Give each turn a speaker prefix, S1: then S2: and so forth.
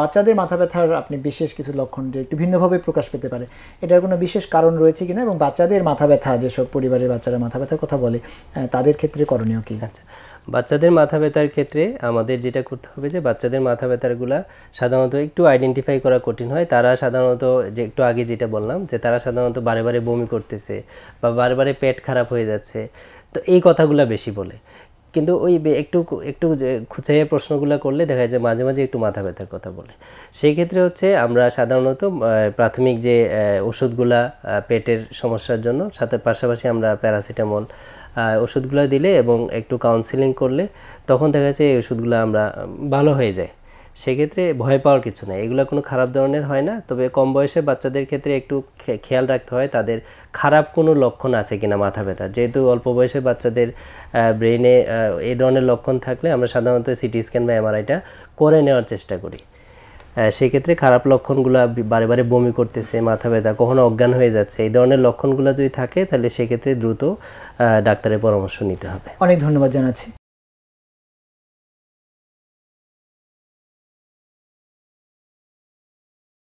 S1: বাচ্চাদের মাথা ব্যথার আপনি বিশেষ কিছু লক্ষণ যে একটু ভিন্নভাবে প্রকাশ পেতে পারে, এটার কোনো বিশেষ কারণ রয়েছে কিনা, এবং বাচ্চাদের মাথা ব্যথা, যেসব পরিবারের বাচ্চারা মাথা ব্যথার কথা বলে তাদের ক্ষেত্রে করণীয় কি?
S2: আচ্ছা, বাচ্চাদের মাথা ব্যথার ক্ষেত্রে আমাদের যেটা করতে হবে যে বাচ্চাদের মাথা ব্যথারগুলা সাধারণত একটু আইডেন্টিফাই করা কঠিন হয়। তারা সাধারণত, যে একটু আগে যেটা বললাম, যে তারা সাধারণত বারে বারে বমি করতেছে বা বারে বারে পেট খারাপ হয়ে যাচ্ছে, তো এই কথাগুলো বেশি বলে। কিন্তু ওই একটু একটু খুঁচাইয়ে প্রশ্নগুলো করলে দেখা যায় যে মাঝে মাঝে একটু মাথা ব্যথার কথা বলে। সেই ক্ষেত্রে হচ্ছে আমরা সাধারণত প্রাথমিক যে ওষুধগুলা পেটের সমস্যার জন্য, সাথে পাশাপাশি আমরা প্যারাসিটামল ওষুধগুলো দিলে এবং একটু কাউন্সিলিং করলে তখন দেখা যাচ্ছে এই ওষুধগুলো আমরা ভালো হয়ে যায়। সেক্ষেত্রে ভয় পাওয়ার কিছু নেই, এগুলো কোনো খারাপ ধরনের হয় না। তবে কম বয়সে বাচ্চাদের ক্ষেত্রে একটু খেয়াল রাখতে হয় তাদের খারাপ কোনো লক্ষণ আছে কিনা মাথা ব্যথার। যেহেতু অল্প বয়সে বাচ্চাদের ব্রেনে এই ধরনের লক্ষণ থাকলে আমরা সাধারণত সিটি স্ক্যান বা এমআরআইটা করে নেওয়ার চেষ্টা করি। সেক্ষেত্রে খারাপ লক্ষণগুলো, বারে বারে বমি করতেছে, মাথা ব্যথা, কখনো অজ্ঞান হয়ে যাচ্ছে, এই ধরনের লক্ষণগুলো যদি থাকে তাহলে সেক্ষেত্রে দ্রুত ডাক্তারের পরামর্শ নিতে হবে।
S1: অনেক ধন্যবাদ জানাচ্ছি।